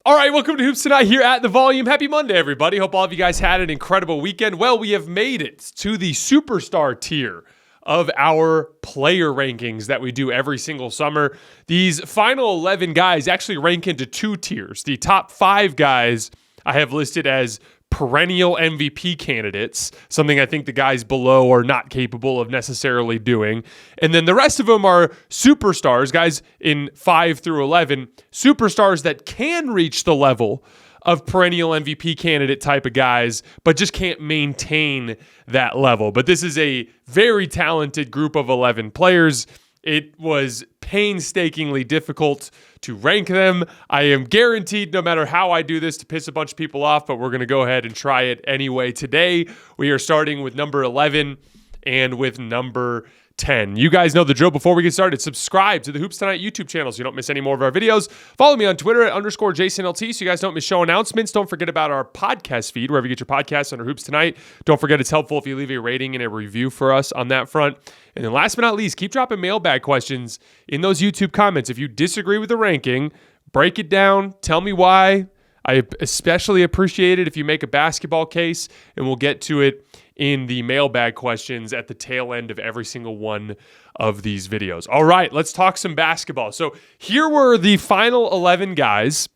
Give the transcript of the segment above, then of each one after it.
All right, welcome to Hoops Tonight here at The Volume. Happy Monday, everybody. Hope all of you guys had an incredible weekend. Well, we have made it to the superstar tier of our player rankings that we do every single summer. These final 11 guys actually rank into two tiers. The top 5 guys I have listed as perennial MVP candidates, something I think the guys below are not capable of necessarily doing. And then the rest of them are superstars, guys in 5 through 11, superstars that can reach the level of perennial MVP candidate type of guys, but just can't maintain that level. But this is a very talented group of 11 players. It was painstakingly difficult to rank them. I am guaranteed, no matter how I do this, to piss a bunch of people off, but we're going to go ahead and try it anyway. Today, we are starting with number 11 and with number 10. You guys know the drill. Before we get started, subscribe to the Hoops Tonight YouTube channel so you don't miss any more of our videos. Follow me on Twitter at _JasonLT so you guys don't miss show announcements. Don't forget about our podcast feed, wherever you get your podcasts under Hoops Tonight. Don't forget it's helpful if you leave a rating and a review for us on that front. And then last but not least, keep dropping mailbag questions in those YouTube comments. If you disagree with the ranking, break it down. Tell me why. I especially appreciate it if you make a basketball case, and we'll get to it in the mailbag questions at the tail end of every single one of these videos. All right, let's talk some basketball. So here were the final 11 guys.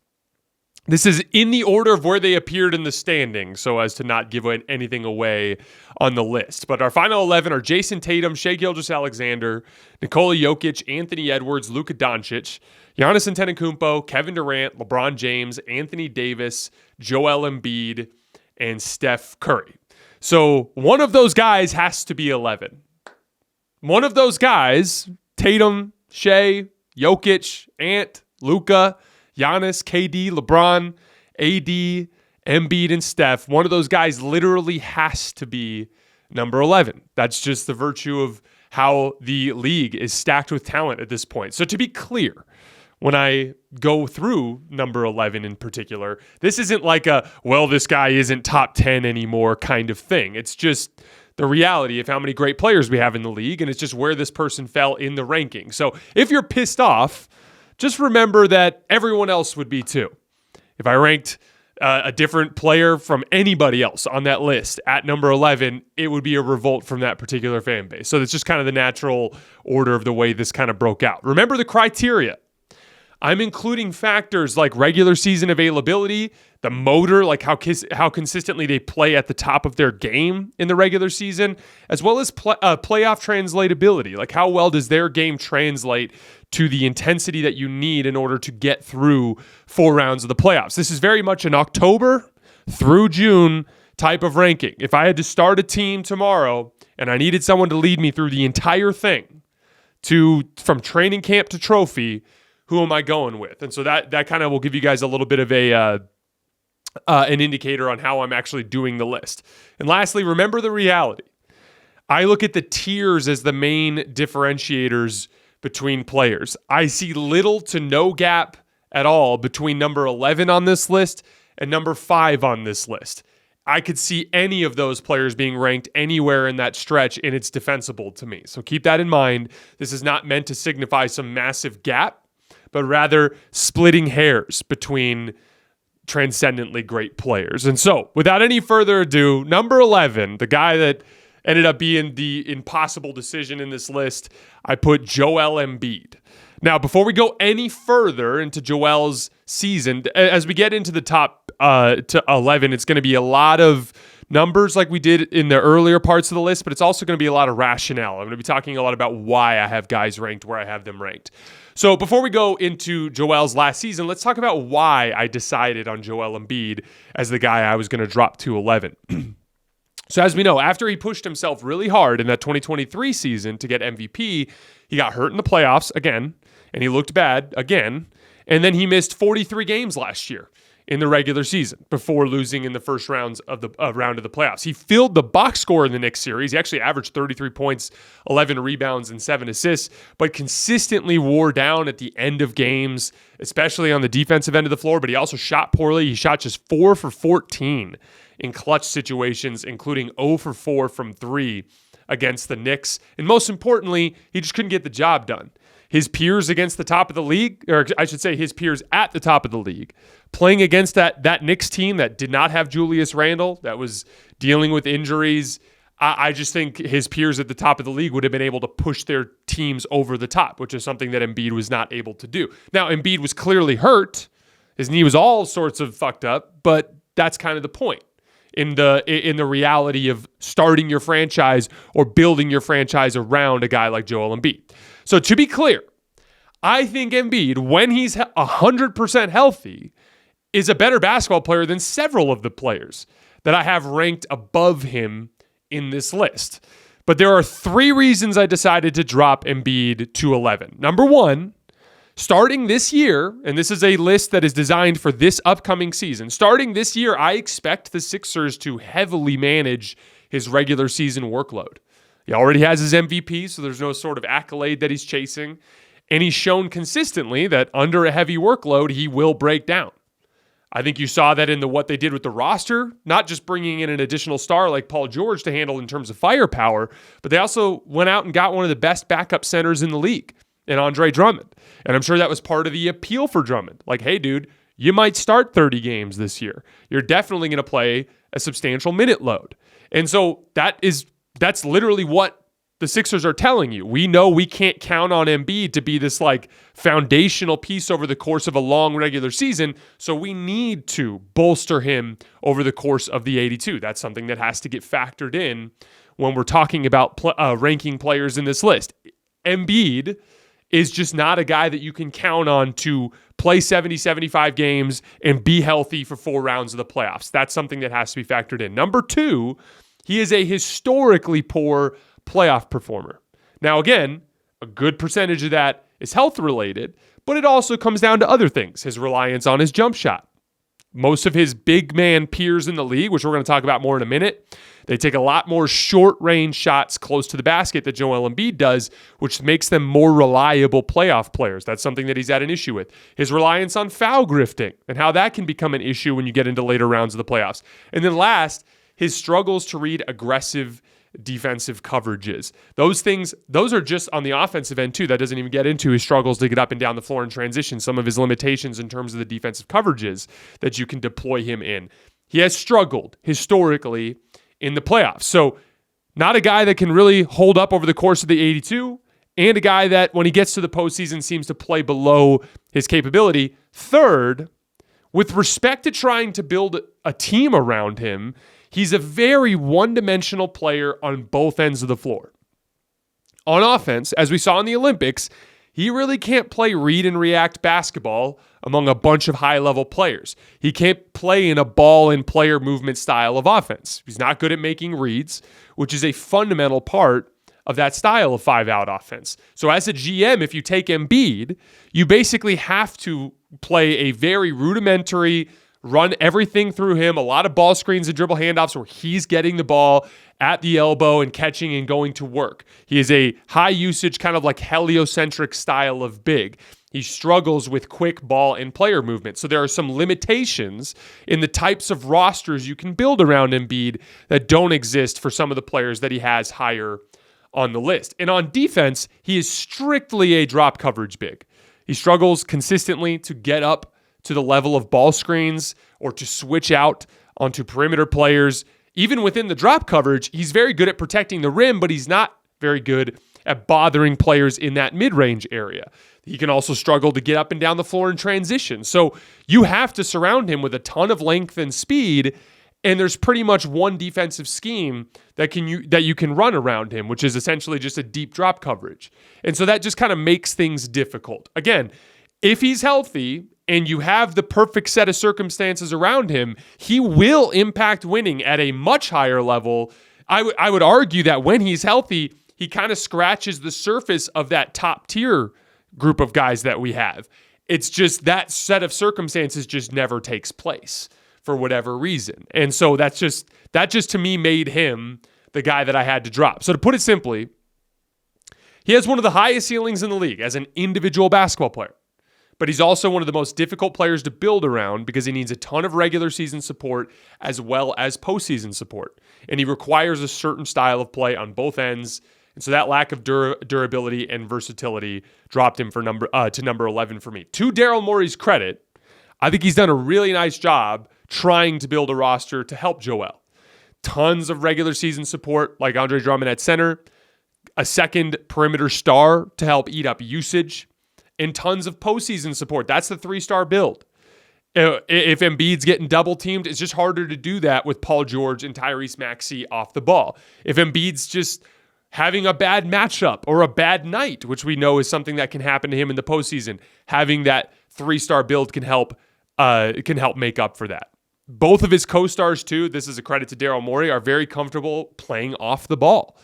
This is in the order of where they appeared in the standings, so as to not give anything away on the list. But our final 11 are Jason Tatum, Shai Gilgeous-Alexander, Nikola Jokic, Anthony Edwards, Luka Doncic, Giannis Antetokounmpo, Kevin Durant, LeBron James, Anthony Davis, Joel Embiid, and Steph Curry. So one of those guys has to be 11. One of those guys, Tatum, Shai, Jokic, Ant, Luka, Giannis, KD, LeBron, AD, Embiid, and Steph, one of those guys literally has to be number 11. That's just the virtue of how the league is stacked with talent at this point. So to be clear, when I go through number 11 in particular, this isn't like a, well, this guy isn't top 10 anymore kind of thing. It's just the reality of how many great players we have in the league, and it's just where this person fell in the ranking. So if you're pissed off, just remember that everyone else would be too. If I ranked a different player from anybody else on that list at number 11, it would be a revolt from that particular fan base. So it's just kind of the natural order of the way this kind of broke out. Remember the criteria. I'm including factors like regular season availability, the motor, like how consistently they play at the top of their game in the regular season, as well as playoff translatability, like how well does their game translate to the intensity that you need in order to get through 4 rounds of the playoffs. This is very much an October through June type of ranking. If I had to start a team tomorrow and I needed someone to lead me through the entire thing from training camp to trophy, who am I going with? And so that kind of will give you guys a little bit of an indicator on how I'm actually doing the list. And lastly, remember the reality. I look at the tiers as the main differentiators between players. I see little to no gap at all between number 11 on this list and number 5 on this list. I could see any of those players being ranked anywhere in that stretch, and it's defensible to me. So keep that in mind. This is not meant to signify some massive gap, but rather splitting hairs between transcendently great players. And so, without any further ado, number 11, the guy that ended up being the impossible decision in this list, I put Joel Embiid. Now, before we go any further into Joel's season, as we get into the top to 11, it's going to be a lot of numbers like we did in the earlier parts of the list, but it's also going to be a lot of rationale. I'm going to be talking a lot about why I have guys ranked where I have them ranked. So before we go into Joel's last season, let's talk about why I decided on Joel Embiid as the guy I was going to drop to 11. So as we know, after he pushed himself really hard in that 2023 season to get MVP, he got hurt in the playoffs again, and he looked bad again, and then he missed 43 games last year in the regular season before losing in the first round of the playoffs. He filled the box score in the Knicks series. He actually averaged 33 points, 11 rebounds, and 7 assists, but consistently wore down at the end of games, especially on the defensive end of the floor, but he also shot poorly. He shot just 4 for 14 in clutch situations, including 0 for 4 from 3 against the Knicks. And most importantly, he just couldn't get the job done. his peers against the top of the league, or I should say his peers at the top of the league, playing against that Knicks team that did not have Julius Randle, that was dealing with injuries. I just think his peers at the top of the league would have been able to push their teams over the top, which is something that Embiid was not able to do. Now, Embiid was clearly hurt. His knee was all sorts of fucked up, but that's kind of the point in the reality of starting your franchise or building your franchise around a guy like Joel Embiid. So to be clear, I think Embiid, when he's 100% healthy, is a better basketball player than several of the players that I have ranked above him in this list. But there are 3 reasons I decided to drop Embiid to 11. Number 1, starting this year, and this is a list that is designed for this upcoming season, starting this year, I expect the Sixers to heavily manage his regular season workload. He already has his MVP, so there's no sort of accolade that he's chasing. And he's shown consistently that under a heavy workload, he will break down. I think you saw that in what they did with the roster, not just bringing in an additional star like Paul George to handle in terms of firepower, but they also went out and got one of the best backup centers in the league, in Andre Drummond. And I'm sure that was part of the appeal for Drummond. Like, hey, dude, you might start 30 games this year. You're definitely going to play a substantial minute load. And so that's literally what the Sixers are telling you. We know we can't count on Embiid to be this like foundational piece over the course of a long regular season, so we need to bolster him over the course of the 82. That's something that has to get factored in when we're talking about ranking players in this list. Embiid is just not a guy that you can count on to play 70, 75 games and be healthy for 4 rounds of the playoffs. That's something that has to be factored in. Number 2, he is a historically poor playoff performer. Now, again, a good percentage of that is health related, but it also comes down to other things. His reliance on his jump shot. Most of his big man peers in the league, which we're going to talk about more in a minute, they take a lot more short range shots close to the basket that Joel Embiid does, which makes them more reliable playoff players. That's something that he's had an issue with. His reliance on foul grifting and how that can become an issue when you get into later rounds of the playoffs. And then last, his struggles to read aggressive defensive coverages. Those are just on the offensive end too. That doesn't even get into his struggles to get up and down the floor in transition, some of his limitations in terms of the defensive coverages that you can deploy him in. He has struggled historically in the playoffs. So not a guy that can really hold up over the course of the 82, and a guy that when he gets to the postseason seems to play below his capability. Third, with respect to trying to build a team around him, he's a very one-dimensional player on both ends of the floor. On offense, as we saw in the Olympics, he really can't play read and react basketball among a bunch of high-level players. He can't play in a ball and player movement style of offense. He's not good at making reads, which is a fundamental part of that style of 5-out offense. So as a GM, if you take Embiid, you basically have to play a very rudimentary, run everything through him, a lot of ball screens and dribble handoffs where he's getting the ball at the elbow and catching and going to work. He is a high usage, kind of like heliocentric style of big. He struggles with quick ball and player movement. So there are some limitations in the types of rosters you can build around Embiid that don't exist for some of the players that he has higher on the list. And on defense, he is strictly a drop coverage big. He struggles consistently to get up to the level of ball screens or to switch out onto perimeter players. Even within the drop coverage, he's very good at protecting the rim, but he's not very good at bothering players in that mid-range area. He can also struggle to get up and down the floor in transition. So you have to surround him with a ton of length and speed, and there's pretty much one defensive scheme that you can run around him, which is essentially just a deep drop coverage. And so that just kind of makes things difficult. Again, if he's healthy and you have the perfect set of circumstances around him, he will impact winning at a much higher level. I would argue that when he's healthy, he kind of scratches the surface of that top tier group of guys that we have. It's just that set of circumstances just never takes place for whatever reason. And so that just to me made him the guy that I had to drop. So to put it simply, he has one of the highest ceilings in the league as an individual basketball player. But he's also one of the most difficult players to build around because he needs a ton of regular season support as well as postseason support. And he requires a certain style of play on both ends. And so that lack of durability and versatility dropped him to number 11 for me. To Daryl Morey's credit, I think he's done a really nice job trying to build a roster to help Joel. Tons of regular season support, like Andre Drummond at center, a second perimeter star to help eat up usage, and tons of postseason support. That's the 3-star build. If Embiid's getting double teamed, it's just harder to do that with Paul George and Tyrese Maxey off the ball. If Embiid's just having a bad matchup or a bad night, which we know is something that can happen to him in the postseason, having that 3-star build can help make up for that. Both of his co-stars, too, this is a credit to Daryl Morey, are very comfortable playing off the ball.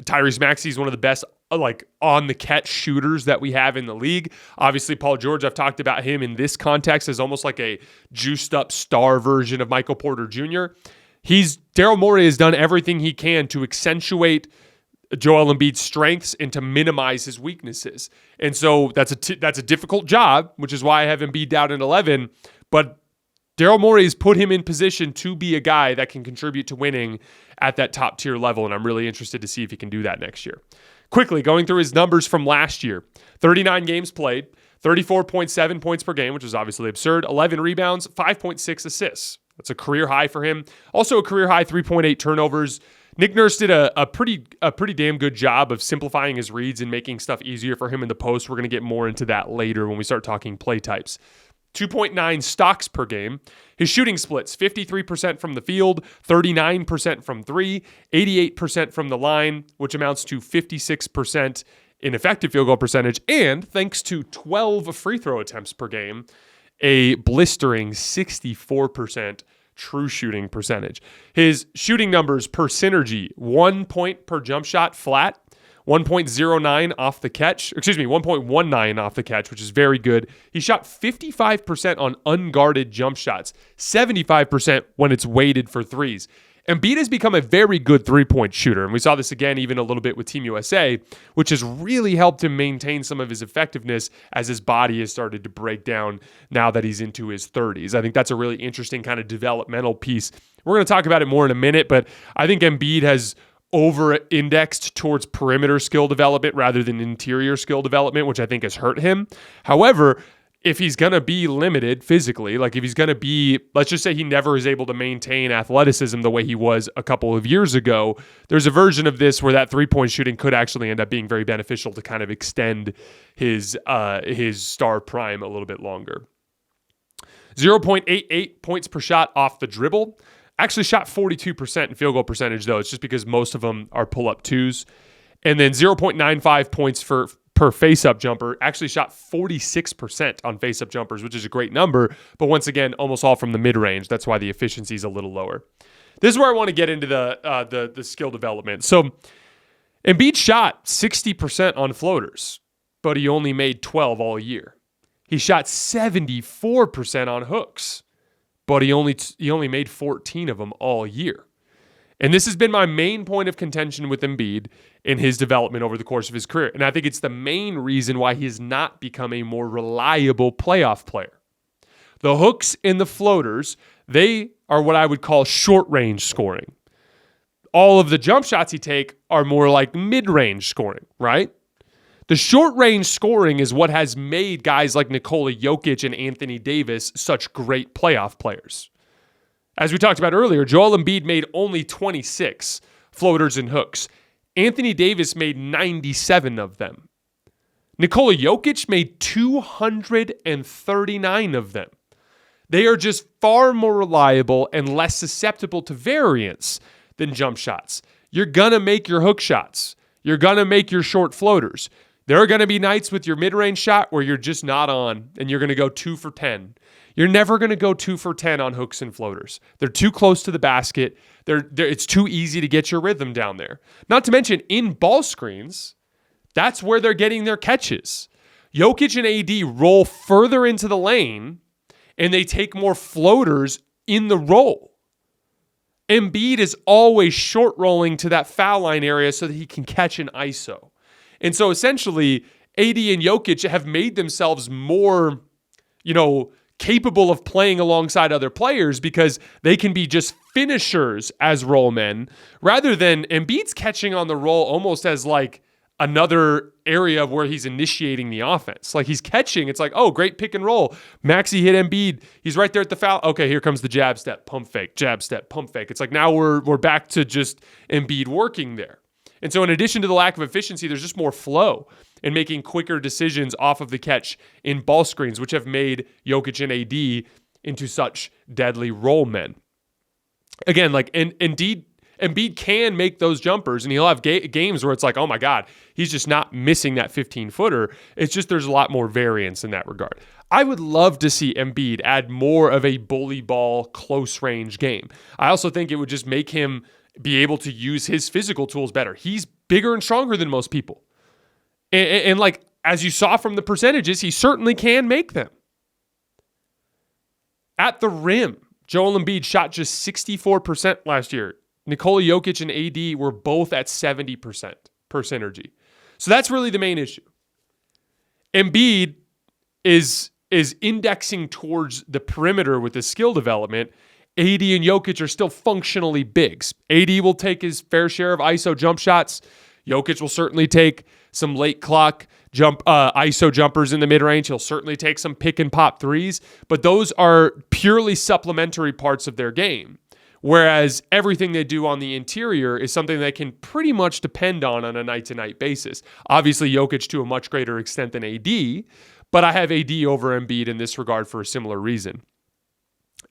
Tyrese Maxey is one of the best on-the-catch shooters that we have in the league. Obviously, Paul George, I've talked about him in this context as almost like a juiced-up star version of Michael Porter Jr. Daryl Morey has done everything he can to accentuate Joel Embiid's strengths and to minimize his weaknesses. And so that's a difficult job, which is why I have Embiid down at 11. But Daryl Morey has put him in position to be a guy that can contribute to winning at that top tier level, and I'm really interested to see if he can do that next year. Quickly, going through his numbers from last year, 39 games played, 34.7 points per game, which is obviously absurd, 11 rebounds, 5.6 assists. That's a career high for him. Also a career high 3.8 turnovers. Nick Nurse did a pretty damn good job of simplifying his reads and making stuff easier for him in the post. We're going to get more into that later when we start talking play types. 2.9 stocks per game. His shooting splits, 53% from the field, 39% from three, 88% from the line, which amounts to 56% in effective field goal percentage, and thanks to 12 free throw attempts per game, a blistering 64% true shooting percentage. His shooting numbers per synergy, 1 point per jump shot flat, 1.09 off the catch, 1.19 off the catch, which is very good. He shot 55% on unguarded jump shots, 75% when it's weighted for threes. Embiid has become a very good three-point shooter, and we saw this again even a little bit with Team USA, which has really helped him maintain some of his effectiveness as his body has started to break down now that he's into his 30s. I think that's a really interesting kind of developmental piece. We're going to talk about it more in a minute, but I think Embiid has over-indexed towards perimeter skill development rather than interior skill development, which I think has hurt him. However, if he's going to be limited physically, like if he's going to be, let's just say he never is able to maintain athleticism the way he was a couple of years ago, there's a version of this where that three-point shooting could actually end up being very beneficial to kind of extend his star prime a little bit longer. 0.88 points per shot off the dribble. Actually shot 42% in field goal percentage, though. It's just because most of them are pull-up twos. And then 0.95 points per face-up jumper. Actually shot 46% on face-up jumpers, which is a great number. But once again, almost all from the mid-range. That's why the efficiency is a little lower. This is where I want to get into the skill development. So Embiid shot 60% on floaters, but he only made 12 all year. He shot 74% on hooks, but he only made 14 of them all year. And this has been my main point of contention with Embiid in his development over the course of his career. And I think it's the main reason why he has not become a more reliable playoff player. The hooks and the floaters, they are what I would call short-range scoring. All of the jump shots he takes are more like mid-range scoring, right? The short-range scoring is what has made guys like Nikola Jokic and Anthony Davis such great playoff players. As we talked about earlier, Joel Embiid made only 26 floaters and hooks. Anthony Davis made 97 of them. Nikola Jokic made 239 of them. They are just far more reliable and less susceptible to variance than jump shots. You're going to make your hook shots. You're going to make your short floaters. There are going to be nights with your mid-range shot where you're just not on and you're going to go 2 for 10. You're never going to go 2 for 10 on hooks and floaters. They're too close to the basket. It's too easy to get your rhythm down there. Not to mention, in ball screens, that's where they're getting their catches. Jokic and AD roll further into the lane, and they take more floaters in the roll. Embiid is always short rolling to that foul line area so that he can catch an ISO. And so essentially, AD and Jokic have made themselves more, capable of playing alongside other players because they can be just finishers as role men rather than Embiid's catching on the roll almost as like another area of where he's initiating the offense. Like he's catching, it's like, oh, great pick and roll. Maxey hit Embiid. He's right there at the foul. Okay, here comes the jab step, pump fake, jab step, pump fake. It's like now we're back to just Embiid working there. And so in addition to the lack of efficiency, there's just more flow and making quicker decisions off of the catch in ball screens, which have made Jokic and AD into such deadly role men. Again, like indeed, Embiid can make those jumpers, and he'll have games where it's like, oh my God, he's just not missing that 15-footer. It's just there's a lot more variance in that regard. I would love to see Embiid add more of a bully ball, close-range game. I also think it would just make him be able to use his physical tools better. He's bigger and stronger than most people. And like, as you saw from the percentages, he certainly can make them. At the rim, Joel Embiid shot just 64% last year. Nikola Jokic and AD were both at 70% per synergy. So that's really the main issue. Embiid is indexing towards the perimeter with his skill development. AD and Jokic are still functionally bigs. AD will take his fair share of ISO jump shots. Jokic will certainly take some late clock ISO jumpers in the mid-range. He'll certainly take some pick and pop threes, but those are purely supplementary parts of their game. Whereas everything they do on the interior is something they can pretty much depend on a night-to-night basis. Obviously, Jokic to a much greater extent than AD, but I have AD over Embiid in this regard for a similar reason.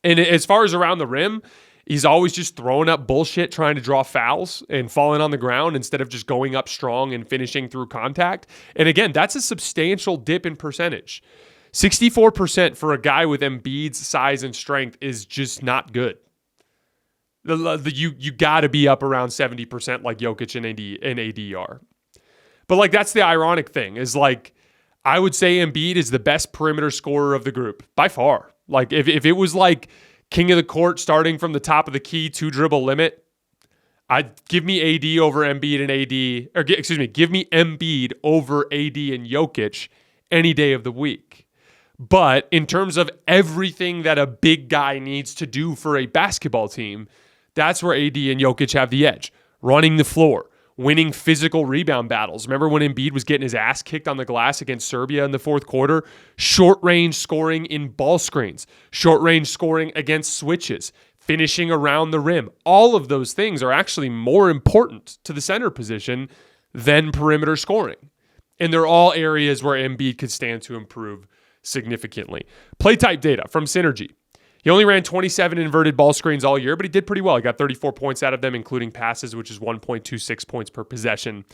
And as far as around the rim, he's always just throwing up bullshit, trying to draw fouls and falling on the ground instead of just going up strong and finishing through contact. And again, that's a substantial dip in percentage. 64% for a guy with Embiid's size and strength is just not good. You got to be up around 70% like Jokic and AD are. But like that's the ironic thing is like I would say Embiid is the best perimeter scorer of the group by far. Like if it was like king of the court starting from the top of the key, 2-dribble limit, I'd give me AD over Embiid and AD, or excuse me, give me Embiid over AD and Jokic any day of the week. But in terms of everything that a big guy needs to do for a basketball team, that's where AD and Jokic have the edge. Running the floor, winning physical rebound battles. Remember when Embiid was getting his ass kicked on the glass against Serbia in the fourth quarter? Short-range scoring in ball screens, short-range scoring against switches, finishing around the rim. All of those things are actually more important to the center position than perimeter scoring. And they're all areas where Embiid could stand to improve significantly. Play type data from Synergy. He only ran 27 inverted ball screens all year, but he did pretty well. He got 34 points out of them, including passes, which is 1.26 points per possession.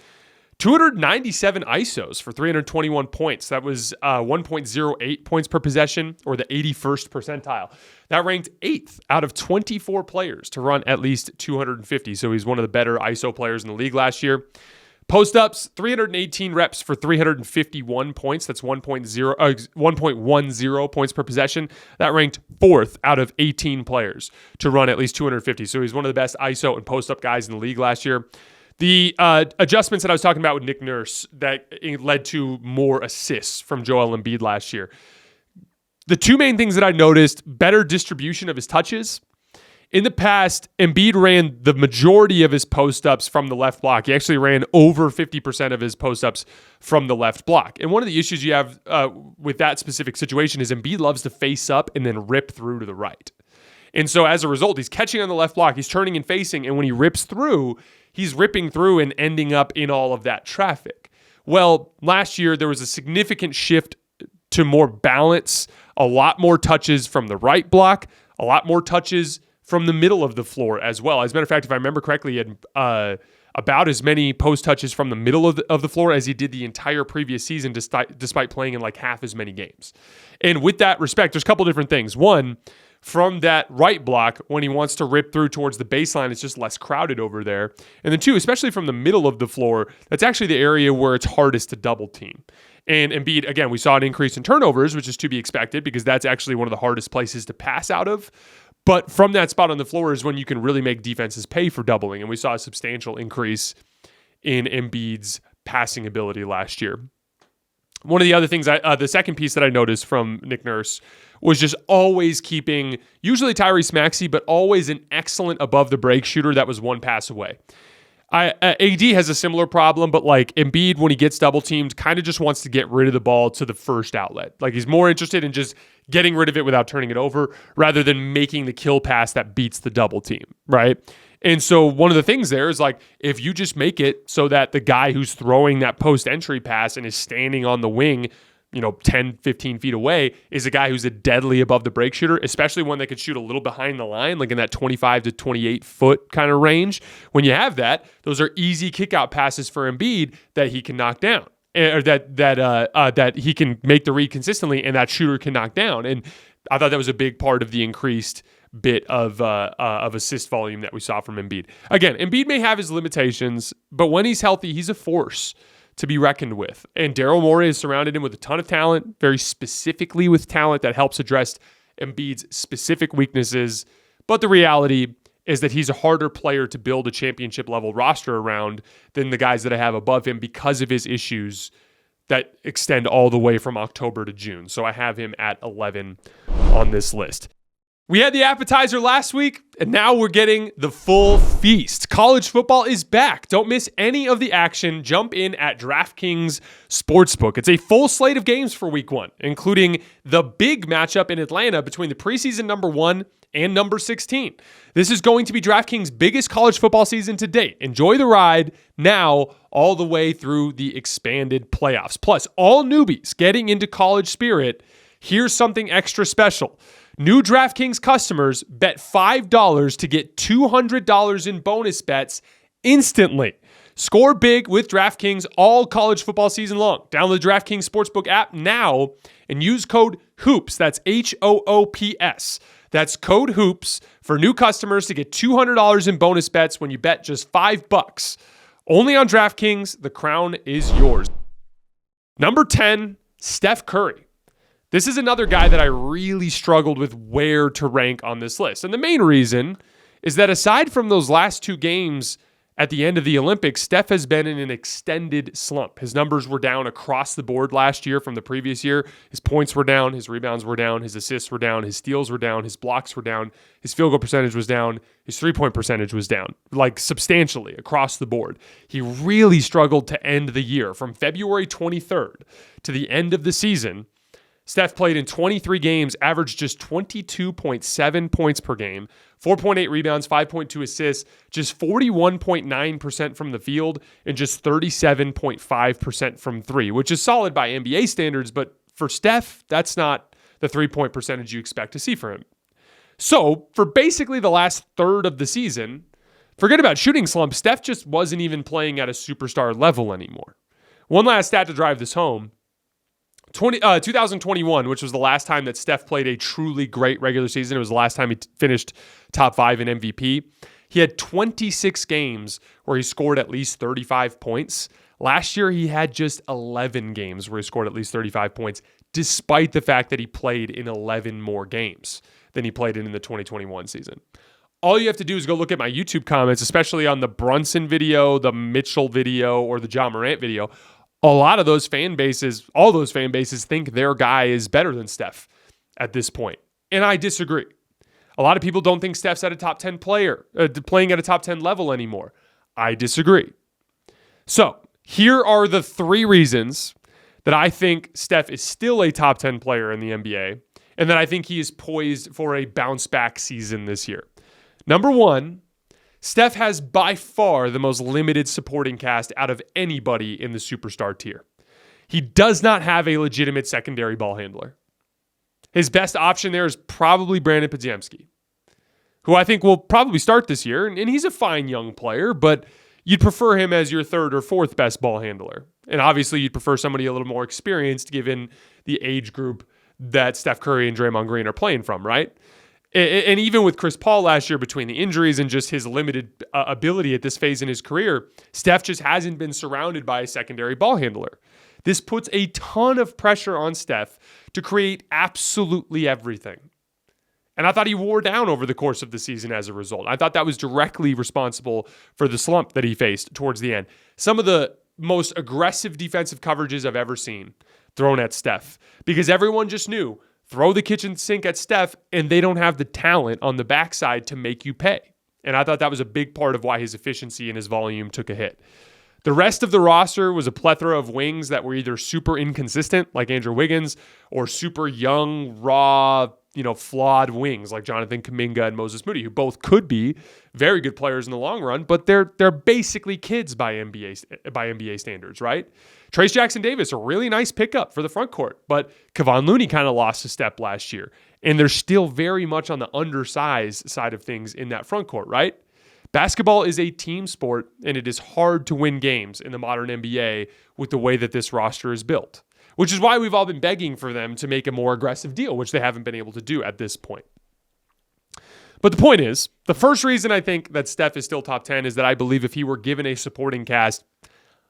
297 ISOs for 321 points. That was 1.08 points per possession, or the 81st percentile. That ranked 8th out of 24 players to run at least 250. So he's one of the better ISO players in the league last year. Post-ups, 318 reps for 351 points. That's 1.10 points per possession. That ranked 4th out of 18 players to run at least 250. So he's one of the best ISO and post-up guys in the league last year. The adjustments that I was talking about with Nick Nurse that led to more assists from Joel Embiid last year. The two main things that I noticed, better distribution of his touches. In the past, Embiid ran the majority of his post-ups from the left block. He actually ran over 50% of his post-ups from the left block. And one of the issues you have with that specific situation is Embiid loves to face up and then rip through to the right. And so as a result, he's catching on the left block, he's turning and facing, and when he rips through, he's ripping through and ending up in all of that traffic. Well, last year, there was a significant shift to more balance, a lot more touches from the right block, a lot more touches from the middle of the floor as well. As a matter of fact, if I remember correctly, he had about as many post touches from the middle of the floor as he did the entire previous season, despite playing in like half as many games. And with that respect, there's a couple different things. One, from that right block, when he wants to rip through towards the baseline, it's just less crowded over there. And then two, especially from the middle of the floor, that's actually the area where it's hardest to double team. And Embiid, again, we saw an increase in turnovers, which is to be expected because that's actually one of the hardest places to pass out of. But from that spot on the floor is when you can really make defenses pay for doubling. And we saw a substantial increase in Embiid's passing ability last year. One of the other things, the second piece that I noticed from Nick Nurse was just always keeping, usually Tyrese Maxey, but always an excellent above the break shooter that was one pass away. AD has a similar problem, but like Embiid, when he gets double teamed, kind of just wants to get rid of the ball to the first outlet. Like he's more interested in just getting rid of it without turning it over rather than making the kill pass that beats the double team, right? And so one of the things there is like, if you just make it so that the guy who's throwing that post entry pass and is standing on the wing, 10, 15 feet away is a guy who's a deadly above the break shooter, especially one that could shoot a little behind the line, like in that 25 to 28 foot kind of range. When you have that, those are easy kick out passes for Embiid that he can knock down, or that he can make the read consistently and that shooter can knock down. And I thought that was a big part of the increased bit of assist volume that we saw from Embiid. Again, Embiid may have his limitations, but when he's healthy, he's a force to be reckoned with. And Daryl Morey has surrounded him with a ton of talent, very specifically with talent that helps address Embiid's specific weaknesses. But the reality is that he's a harder player to build a championship level roster around than the guys that I have above him because of his issues that extend all the way from October to June. So I have him at 11 on this list. We had the appetizer last week, and now we're getting the full feast. College football is back. Don't miss any of the action. Jump in at DraftKings Sportsbook. It's a full slate of games for week 1, including the big matchup in Atlanta between the preseason number 1 and number 16. This is going to be DraftKings' biggest college football season to date. Enjoy the ride now all the way through the expanded playoffs. Plus, all newbies getting into college spirit, here's something extra special. New DraftKings customers bet $5 to get $200 in bonus bets instantly. Score big with DraftKings all college football season long. Download the DraftKings Sportsbook app now and use code HOOPS. That's HOOPS. That's code HOOPS for new customers to get $200 in bonus bets when you bet just $5. Only on DraftKings. The crown is yours. Number 10, Steph Curry. This is another guy that I really struggled with where to rank on this list. And the main reason is that aside from those last 2 games at the end of the Olympics, Steph has been in an extended slump. His numbers were down across the board last year from the previous year. His points were down, his rebounds were down, his assists were down, his steals were down, his blocks were down, his field goal percentage was down, his three-point percentage was down, like substantially across the board. He really struggled to end the year. From February 23rd to the end of the season, Steph played in 23 games, averaged just 22.7 points per game, 4.8 rebounds, 5.2 assists, just 41.9% from the field, and just 37.5% from 3, which is solid by NBA standards, but for Steph, that's not the 3-point percentage you expect to see from him. So, for basically the last third of the season, forget about shooting slump, Steph just wasn't even playing at a superstar level anymore. One last stat to drive this home. 2021, which was the last time that Steph played a truly great regular season. It was the last time he finished top 5 in MVP. He had 26 games where he scored at least 35 points. Last year, he had just 11 games where he scored at least 35 points, despite the fact that he played in 11 more games than he played in the 2021 season. All you have to do is go look at my YouTube comments, especially on the Brunson video, the Mitchell video, or the Ja Morant video. A lot of those fan bases, all those fan bases think their guy is better than Steph at this point. And I disagree. A lot of people don't think Steph's at a top 10 player, playing at a top 10 level anymore. I disagree. So here are the 3 reasons that I think Steph is still a top 10 player in the NBA and that I think he is poised for a bounce back season this year. Number 1, Steph has by far the most limited supporting cast out of anybody in the superstar tier. He does not have a legitimate secondary ball handler. His best option there is probably Brandon Podziemski, who I think will probably start this year. And he's a fine young player, but you'd prefer him as your 3rd or 4th best ball handler. And obviously you'd prefer somebody a little more experienced given the age group that Steph Curry and Draymond Green are playing from, right? And even with Chris Paul last year, between the injuries and just his limited ability at this phase in his career, Steph just hasn't been surrounded by a secondary ball handler. This puts a ton of pressure on Steph to create absolutely everything. And I thought he wore down over the course of the season as a result. I thought that was directly responsible for the slump that he faced towards the end. Some of the most aggressive defensive coverages I've ever seen thrown at Steph because everyone just knew, throw the kitchen sink at Steph and they don't have the talent on the backside to make you pay. And I thought that was a big part of why his efficiency and his volume took a hit. The rest of the roster was a plethora of wings that were either super inconsistent, like Andrew Wiggins, or super young, raw, flawed wings like Jonathan Kuminga and Moses Moody, who both could be very good players in the long run, but they're basically kids by NBA standards, right? Trayce Jackson-Davis, a really nice pickup for the front court, but Kevon Looney kind of lost a step last year, and they're still very much on the undersized side of things in that front court, right? Basketball is a team sport, and it is hard to win games in the modern NBA with the way that this roster is built, which is why we've all been begging for them to make a more aggressive deal, which they haven't been able to do at this point. But the point is, the first reason I think that Steph is still top 10 is that I believe if he were given a supporting cast,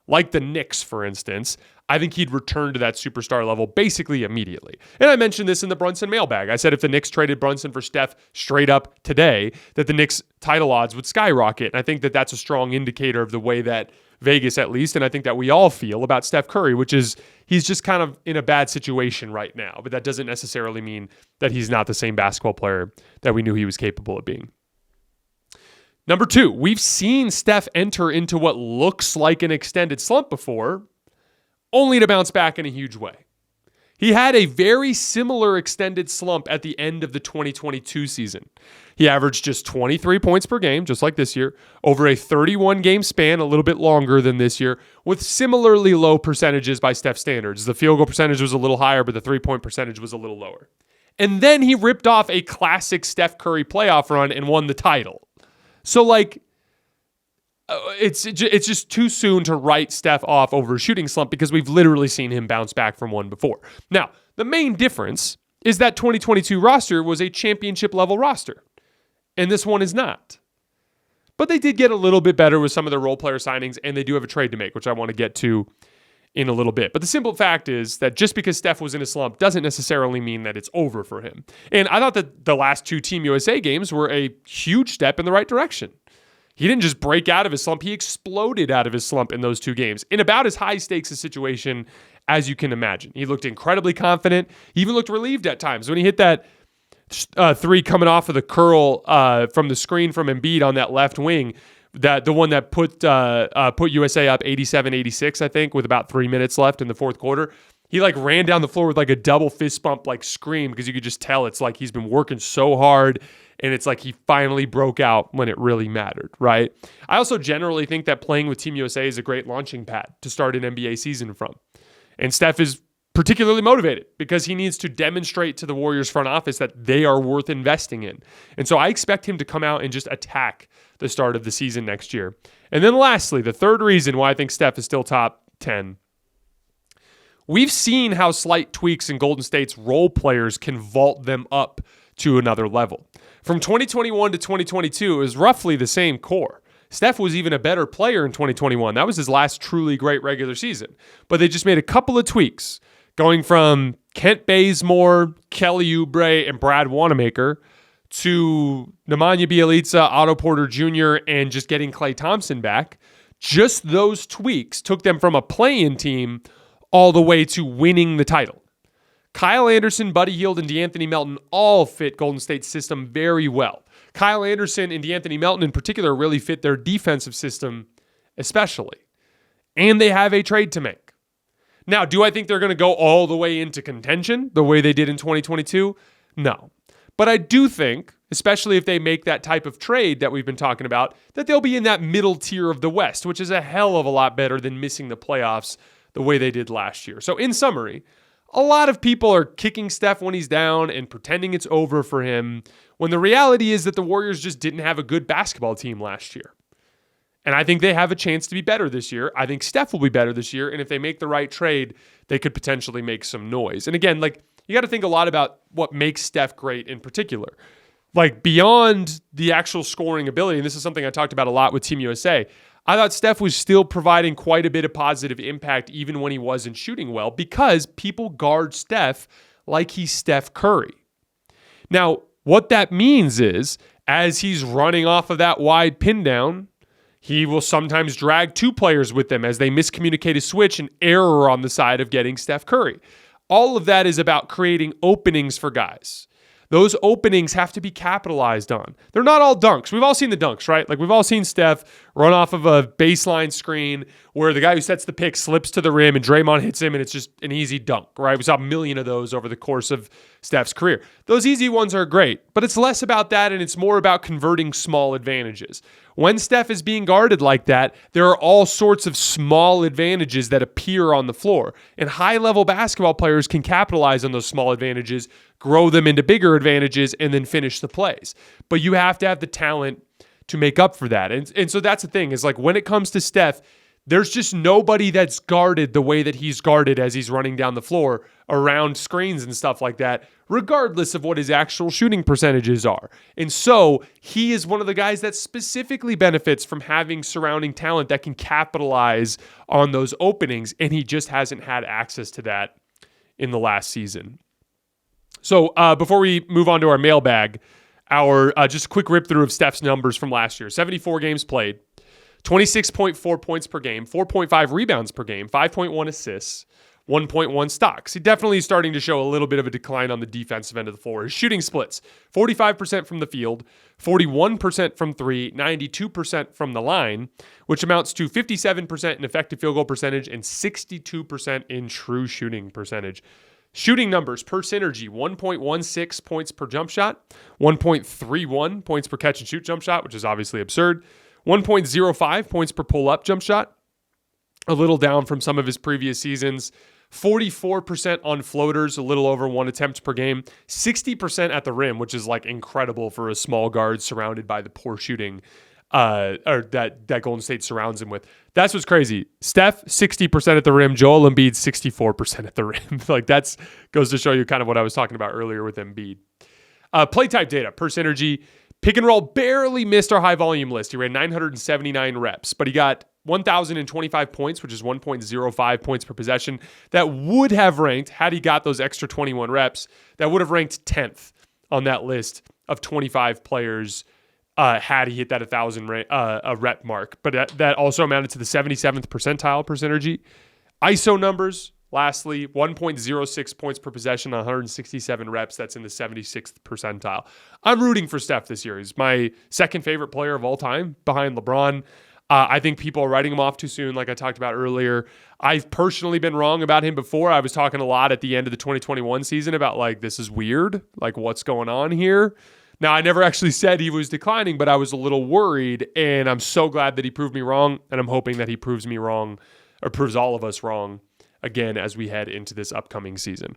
like the Knicks, for instance, I think he'd return to that superstar level basically immediately. And I mentioned this in the Brunson mailbag. I said if the Knicks traded Brunson for Steph straight up today, that the Knicks title odds would skyrocket. And I think that that's a strong indicator of the way that Vegas, at least, and I think that we all feel about Steph Curry, which is he's just kind of in a bad situation right now. But that doesn't necessarily mean that he's not the same basketball player that we knew he was capable of being. Number two, we've seen Steph enter into what looks like an extended slump before, only to bounce back in a huge way. He had a very similar extended slump at the end of the 2022 season. He averaged just 23 points per game, just like this year, over a 31-game span, a little bit longer than this year, with similarly low percentages by Steph standards. The field goal percentage was a little higher, but the three-point percentage was a little lower. And then he ripped off a classic Steph Curry playoff run and won the title. So, it's just too soon to write Steph off over a shooting slump because we've literally seen him bounce back from one before. Now, the main difference is that 2022 roster was a championship-level roster, and this one is not. But they did get a little bit better with some of their role player signings, and they do have a trade to make, which I want to get to in a little bit. But the simple fact is that just because Steph was in a slump doesn't necessarily mean that it's over for him. And I thought that the last two Team USA games were a huge step in the right direction. He didn't just break out of his slump. He exploded out of his slump in those two games in about as high stakes a situation as you can imagine. He looked incredibly confident. He even looked relieved at times. When he hit that three coming off of the curl from the screen from Embiid on that left wing, the one that put USA up 87-86, I think, with about 3 minutes left in the fourth quarter. He ran down the floor with a double fist bump scream because you could just tell it's he's been working so hard and it's he finally broke out when it really mattered, right? I also generally think that playing with Team USA is a great launching pad to start an NBA season from. And Steph is particularly motivated because he needs to demonstrate to the Warriors front office that they are worth investing in. And so I expect him to come out and just attack the start of the season next year. And then lastly, the third reason why I think Steph is still top 10. We've seen how slight tweaks in Golden State's role players can vault them up to another level. From 2021 to 2022, it was roughly the same core. Steph was even a better player in 2021. That was his last truly great regular season. But they just made a couple of tweaks, going from Kent Bazemore, Kelly Oubre, and Brad Wanamaker to Nemanja Bjelica, Otto Porter Jr., and just getting Klay Thompson back. Just those tweaks took them from a play-in team all the way to winning the title. Kyle Anderson, Buddy Hield, and DeAnthony Melton all fit Golden State's system very well. Kyle Anderson and DeAnthony Melton in particular really fit their defensive system especially. And they have a trade to make. Now, do I think they're going to go all the way into contention the way they did in 2022? No. But I do think, especially if they make that type of trade that we've been talking about, that they'll be in that middle tier of the West, which is a hell of a lot better than missing the playoffs the way they did last year. So in summary, a lot of people are kicking Steph when he's down and pretending it's over for him, when the reality is that the Warriors just didn't have a good basketball team last year. And I think they have a chance to be better this year. I think Steph will be better this year. And if they make the right trade, they could potentially make some noise. And again, you got to think a lot about what makes Steph great in particular. Beyond the actual scoring ability, and this is something I talked about a lot with Team USA, I thought Steph was still providing quite a bit of positive impact even when he wasn't shooting well because people guard Steph like he's Steph Curry. Now, what that means is as he's running off of that wide pin down, He will sometimes drag two players with them as they miscommunicate a switch and error on the side of getting Steph Curry. All of that is about creating openings for guys. Those openings have to be capitalized on. They're not all dunks. We've all seen the dunks, right? Like we've all seen Steph run off of a baseline screen where the guy who sets the pick slips to the rim and Draymond hits him and it's just an easy dunk, right? We saw a million of those over the course of Steph's career. Those easy ones are great, but it's less about that and it's more about converting small advantages. When Steph is being guarded like that, there are all sorts of small advantages that appear on the floor. And high-level basketball players can capitalize on those small advantages, grow them into bigger advantages, and then finish the plays. But you have to have the talent to make up for that. And so that's the thing, is like when it comes to Steph, there's just nobody that's guarded the way that he's guarded as he's running down the floor around screens and stuff like that, regardless of what his actual shooting percentages are. And so he is one of the guys that specifically benefits from having surrounding talent that can capitalize on those openings, and he just hasn't had access to that in the last season. So before we move on to our mailbag, our just a quick rip through of Steph's numbers from last year. 74 games played, 26.4 points per game, 4.5 rebounds per game, 5.1 assists, 1.1 stocks. He definitely is starting to show a little bit of a decline on the defensive end of the floor. His shooting splits, 45% from the field, 41% from three, 92% from the line, which amounts to 57% in effective field goal percentage and 62% in true shooting percentage. Shooting numbers per synergy, 1.16 points per jump shot, 1.31 points per catch and shoot jump shot, which is obviously absurd, 1.05 points per pull-up jump shot, a little down from some of his previous seasons, 44% on floaters, a little over one attempt per game, 60% at the rim, which is like incredible for a small guard surrounded by the poor shooting or that Golden State surrounds him with. That's what's crazy. Steph, 60% at the rim. Joel Embiid, 64% at the rim. Like that's goes to show you kind of what I was talking about earlier with Embiid. Play type data per synergy. Pick and roll barely missed our high volume list. He ran 979 reps, but he got 1,025 points, which is 1.05 points per possession. That would have ranked, had he got those extra 21 reps, that would have ranked 10th on that list of 25 players had he hit that 1,000 rep mark. But that also amounted to the 77th percentile per synergy. ISO numbers, lastly, 1.06 points per possession on 167 reps. That's in the 76th percentile. I'm rooting for Steph this year. He's my second favorite player of all time behind LeBron. I think people are writing him off too soon, like I talked about earlier. I've personally been wrong about him before. I was talking a lot at the end of the 2021 season about like, this is weird. Like, what's going on here? Now, I never actually said he was declining, but I was a little worried, and I'm so glad that he proved me wrong, and I'm hoping that he proves me wrong, or proves all of us wrong, again, as we head into this upcoming season.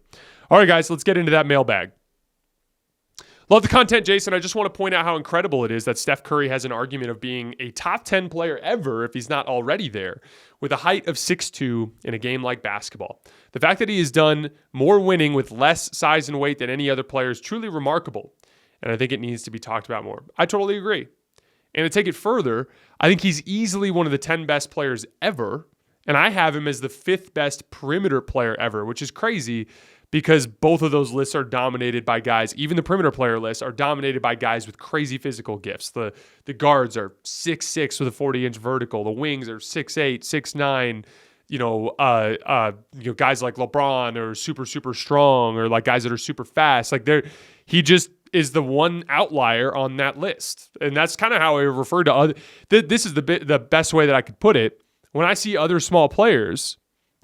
All right, guys, let's get into that mailbag. Love the content, Jason. I just want to point out how incredible it is that Steph Curry has an argument of being a top 10 player ever, if he's not already there, with a height of 6'2" in a game like basketball. The fact that he has done more winning with less size and weight than any other player is truly remarkable, and I think it needs to be talked about more. I totally agree. And to take it further, I think he's easily one of the 10 best players ever, and I have him as the 5th best perimeter player ever, which is crazy because both of those lists are dominated by guys, even the perimeter player lists are dominated by guys with crazy physical gifts. The guards are 6'6" with a 40-inch vertical. The wings are 6'8", 6'9", guys like LeBron are super, super strong, or like guys that are super fast. Like he just is the one outlier on that list. And that's kind of how I refer to other. This is the best way that I could put it. When I see other small players,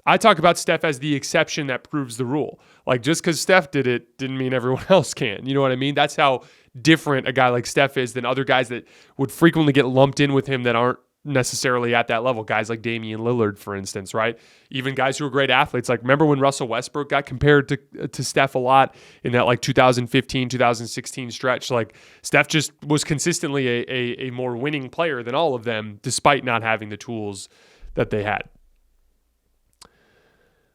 I talk about Steph as the exception that proves the rule. Like, just because Steph did it didn't mean everyone else can. You know what I mean? That's how different a guy like Steph is than other guys that would frequently get lumped in with him that aren't necessarily at that level. Guys like Damian Lillard, for instance, right? Even guys who are great athletes. Like, remember when Russell Westbrook got compared to Steph a lot in that like 2015, 2016 stretch? Like, Steph just was consistently a more winning player than all of them, despite not having the tools that they had.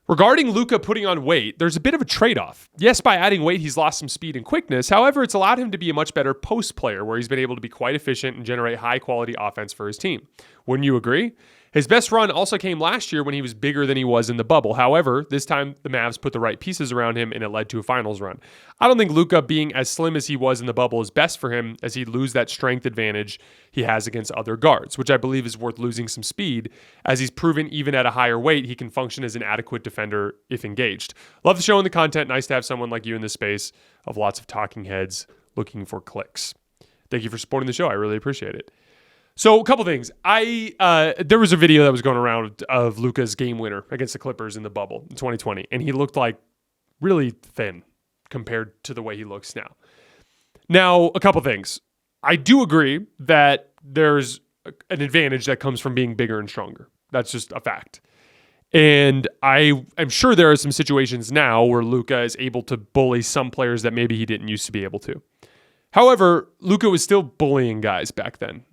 Regarding Luka putting on weight, there's a bit of a trade-off. Yes, by adding weight, he's lost some speed and quickness. However, it's allowed him to be a much better post player where he's been able to be quite efficient and generate high-quality offense for his team. Wouldn't you agree? His best run also came last year when he was bigger than he was in the bubble. However, this time the Mavs put the right pieces around him and it led to a finals run. I don't think Luka being as slim as he was in the bubble is best for him, as he'd lose that strength advantage he has against other guards, which I believe is worth losing some speed, as he's proven even at a higher weight he can function as an adequate defender if engaged. Love the show and the content. Nice to have someone like you in this space of lots of talking heads looking for clicks. Thank you for supporting the show. I really appreciate it. So a couple things. There was a video that was going around of Luka's game winner against the Clippers in the bubble in 2020, and he looked like really thin compared to the way he looks now. Now, a couple things. I do agree that there's an advantage that comes from being bigger and stronger. That's just a fact. And I'm sure there are some situations now where Luka is able to bully some players that maybe he didn't used to be able to. However, Luka was still bullying guys back then.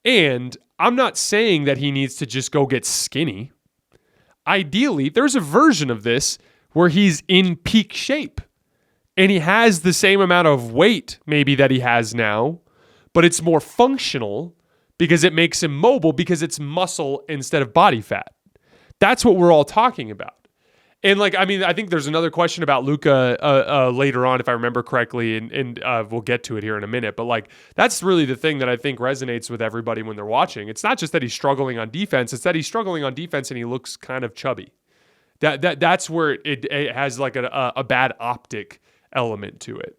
And I'm not saying that he needs to just go get skinny. Ideally, there's a version of this where he's in peak shape and he has the same amount of weight maybe that he has now, but it's more functional because it makes him mobile because it's muscle instead of body fat. That's what we're all talking about. And I think there's another question about Luka later on, if I remember correctly, and we'll get to it here in a minute. But that's really the thing that I think resonates with everybody when they're watching. It's not just that he's struggling on defense; it's that he's struggling on defense and he looks kind of chubby. That's where it has a bad optic element to it.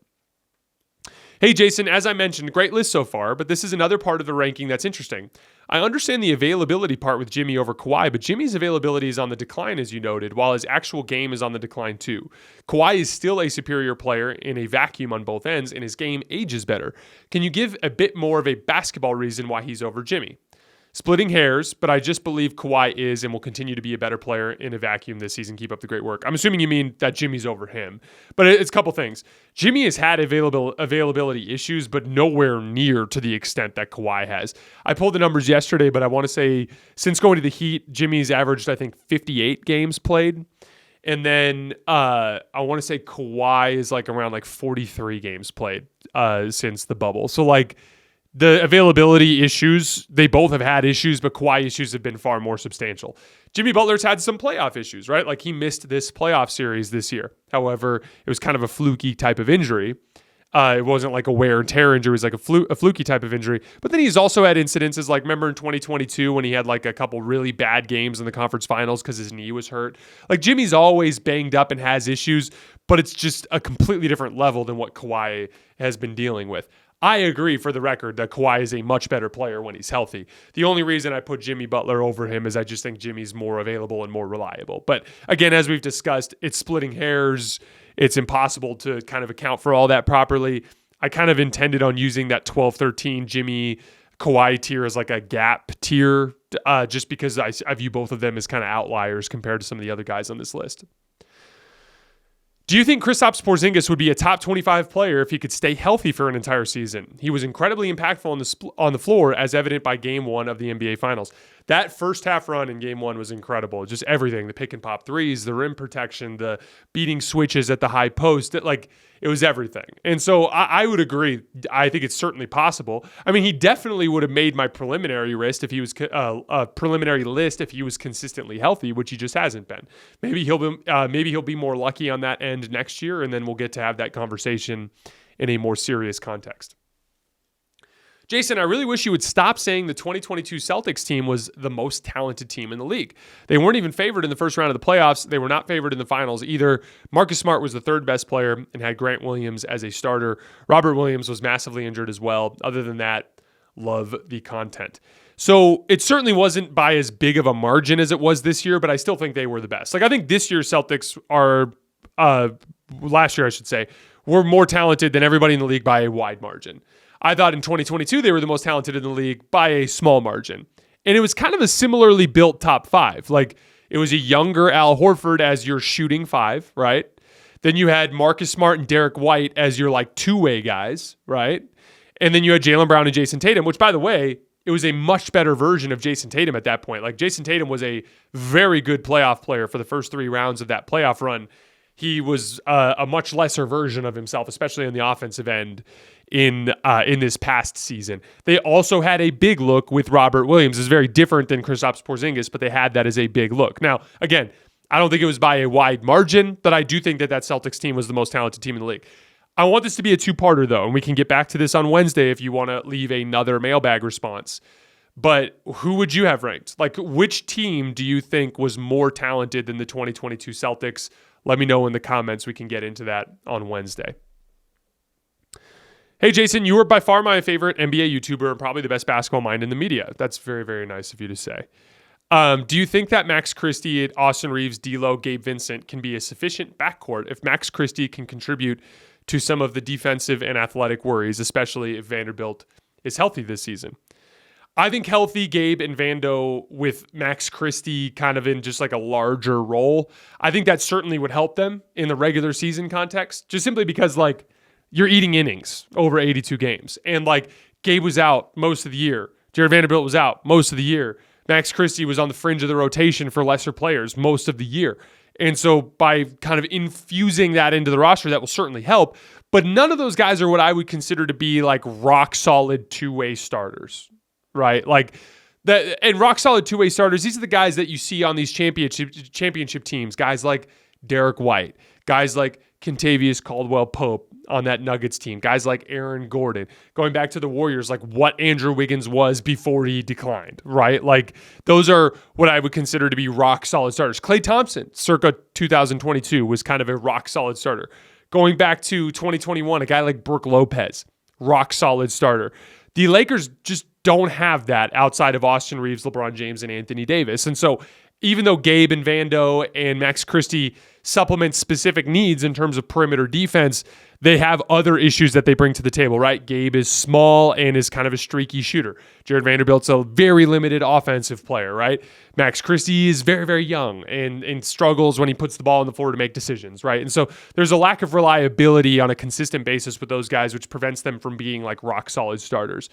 Hey, Jason, as I mentioned, great list so far, but this is another part of the ranking that's interesting. I understand the availability part with Jimmy over Kawhi, but Jimmy's availability is on the decline, as you noted, while his actual game is on the decline too. Kawhi is still a superior player in a vacuum on both ends, and his game ages better. Can you give a bit more of a basketball reason why he's over Jimmy? Splitting hairs, but I just believe Kawhi is and will continue to be a better player in a vacuum this season. Keep up the great work. I'm assuming you mean that Jimmy's over him. But it's a couple things. Jimmy has had availability issues, but nowhere near to the extent that Kawhi has. I pulled the numbers yesterday, but I want to say since going to the Heat, Jimmy's averaged, I think, 58 games played. And then I want to say Kawhi is around 43 games played since the bubble. So the availability issues, they both have had issues, but Kawhi issues have been far more substantial. Jimmy Butler's had some playoff issues, right? He missed this playoff series this year. However, it was kind of a fluky type of injury. It wasn't a wear and tear injury. It was a fluky type of injury. But then he's also had incidences remember in 2022 when he had a couple really bad games in the conference finals because his knee was hurt. Jimmy's always banged up and has issues, but it's just a completely different level than what Kawhi has been dealing with. I agree, for the record, that Kawhi is a much better player when he's healthy. The only reason I put Jimmy Butler over him is I just think Jimmy's more available and more reliable. But again, as we've discussed, it's splitting hairs. It's impossible to kind of account for all that properly. I kind of intended on using that 12-13 Jimmy Kawhi tier as a gap tier, just because I view both of them as kind of outliers compared to some of the other guys on this list. Do you think Kristaps Porzingis would be a top 25 player if he could stay healthy for an entire season? He was incredibly impactful on the floor, as evident by Game 1 of the NBA Finals. That first half run in Game 1 was incredible. Just everything, the pick and pop threes, the rim protection, the beating switches at the high post. It was everything. And so I would agree. I think it's certainly possible. I mean, he definitely would have made my preliminary list if he was consistently healthy, which he just hasn't been. Maybe he'll be more lucky on that end next year, and then we'll get to have that conversation in a more serious context. Jason, I really wish you would stop saying the 2022 Celtics team was the most talented team in the league. They weren't even favored in the first round of the playoffs. They were not favored in the finals either. Marcus Smart was the third best player and had Grant Williams as a starter. Robert Williams was massively injured as well. Other than that, love the content. So it certainly wasn't by as big of a margin as it was this year, but I still think they were the best. I think this year's Celtics last year I should say, were more talented than everybody in the league by a wide margin. I thought in 2022 they were the most talented in the league by a small margin. And it was kind of a similarly built top five. It was a younger Al Horford as your shooting five, right? Then you had Marcus Smart and Derek White as your two-way guys, right? And then you had Jaylen Brown and Jason Tatum, which, by the way, it was a much better version of Jason Tatum at that point. Jason Tatum was a very good playoff player for the first three rounds of that playoff run. he was a much lesser version of himself, especially on the offensive end in this past season. They also had a big look with Robert Williams. It's very different than Kristaps Porzingis, but they had that as a big look. Now, again, I don't think it was by a wide margin, but I do think that Celtics team was the most talented team in the league. I want this to be a two-parter, though, and we can get back to this on Wednesday if you want to leave another mailbag response. But who would you have ranked? Like, which team do you think was more talented than the 2022 Celtics? Let me know in the comments. We can get into that on Wednesday. Hey, Jason, you were by far my favorite NBA YouTuber and probably the best basketball mind in the media. That's very, very nice of you to say. Do you think that Max Christie, Austin Reeves, D'Lo, Gabe Vincent can be a sufficient backcourt if Max Christie can contribute to some of the defensive and athletic worries, especially if Vanderbilt is healthy this season? I think healthy Gabe and Vando with Max Christie kind of in just like a larger role, I think that certainly would help them in the regular season context, just simply because like you're eating innings over 82 games. And like Gabe was out most of the year. Jared Vanderbilt was out most of the year. Max Christie was on the fringe of the rotation for lesser players most of the year. And so by kind of infusing that into the roster, that will certainly help. But none of those guys are what I would consider to be like rock solid two-way starters, right? Like that, and rock solid two-way starters, these are the guys that you see on these championship teams, guys like Derek White, guys like Kentavious Caldwell-Pope on that Nuggets team, guys like Aaron Gordon, going back to the Warriors, like what Andrew Wiggins was before he declined, right? Like those are what I would consider to be rock solid starters. Klay Thompson, circa 2022, was kind of a rock solid starter. Going back to 2021, a guy like Brook Lopez, rock solid starter. The Lakers just don't have that outside of Austin Reeves, LeBron James, and Anthony Davis. And so even though Gabe and Vando and Max Christie supplement specific needs in terms of perimeter defense, they have other issues that they bring to the table, right? Gabe is small and is kind of a streaky shooter. Jared Vanderbilt's a very limited offensive player, right? Max Christie is very, very young and struggles when he puts the ball on the floor to make decisions, right? And so there's a lack of reliability on a consistent basis with those guys, which prevents them from being like rock solid starters.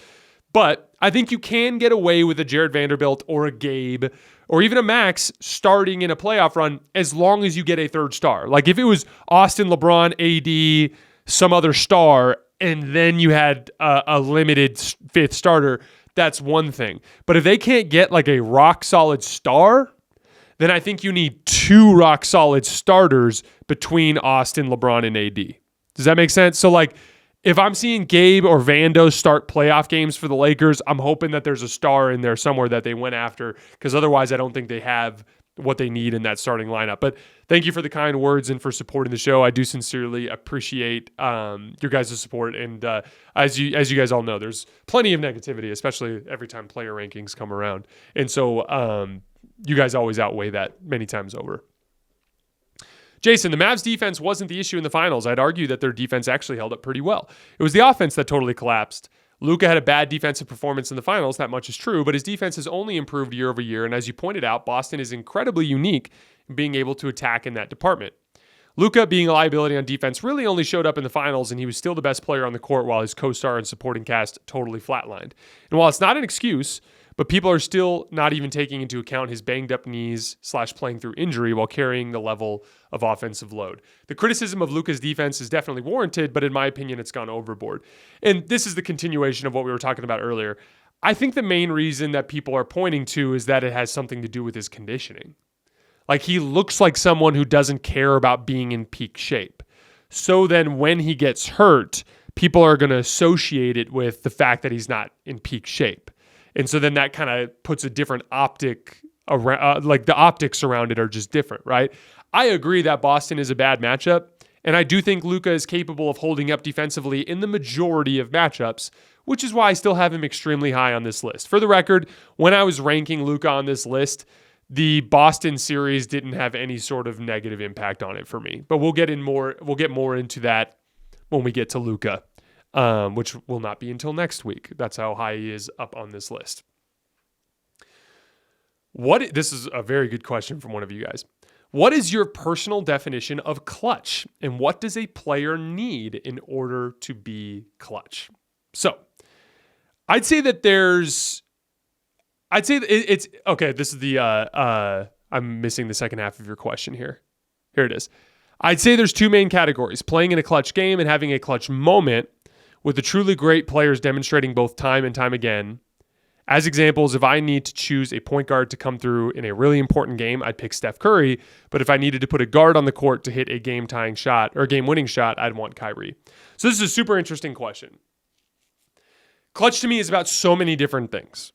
But I think you can get away with a Jared Vanderbilt or a Gabe or even a Max starting in a playoff run as long as you get a third star. Like if it was Austin, LeBron, AD, some other star, and then you had a limited fifth starter, that's one thing. But if they can't get like a rock solid star, then I think you need two rock solid starters between Austin, LeBron, and AD. Does that make sense? So like, if I'm seeing Gabe or Vando start playoff games for the Lakers, I'm hoping that there's a star in there somewhere that they went after, because otherwise I don't think they have what they need in that starting lineup. But thank you for the kind words and for supporting the show. I do sincerely appreciate your guys' support. And as you guys all know, there's plenty of negativity, especially every time player rankings come around. And so you guys always outweigh that many times over. Jason, the Mavs defense wasn't the issue in the finals. I'd argue that their defense actually held up pretty well. It was the offense that totally collapsed. Luka had a bad defensive performance in the finals, that much is true, but his defense has only improved year over year, and as you pointed out, Boston is incredibly unique in being able to attack in that department. Luka, being a liability on defense, really only showed up in the finals, and he was still the best player on the court while his co-star and supporting cast totally flatlined. And while it's not an excuse, but people are still not even taking into account his banged up knees / playing through injury while carrying the level of offensive load. The criticism of Luka's defense is definitely warranted, but in my opinion, it's gone overboard. And this is the continuation of what we were talking about earlier. I think the main reason that people are pointing to is that it has something to do with his conditioning. Like he looks like someone who doesn't care about being in peak shape. So then when he gets hurt, people are going to associate it with the fact that he's not in peak shape. And so then that kind of puts a different optic around, like the optics around it are just different, right? I agree that Boston is a bad matchup, and I do think Luka is capable of holding up defensively in the majority of matchups, which is why I still have him extremely high on this list. For the record, when I was ranking Luka on this list, the Boston series didn't have any sort of negative impact on it for me. But we'll get more into that when we get to Luka. Which will not be until next week. That's how high he is up on this list. This is a very good question from one of you guys. What is your personal definition of clutch, and what does a player need in order to be clutch? So, I'd say it's okay. This is I'm missing the second half of your question here. Here it is. I'd say there's two main categories: playing in a clutch game and having a clutch moment, with the truly great players demonstrating both time and time again. As examples, if I need to choose a point guard to come through in a really important game, I'd pick Steph Curry. But if I needed to put a guard on the court to hit a game-tying shot or a game-winning shot, I'd want Kyrie. So this is a super interesting question. Clutch to me is about so many different things.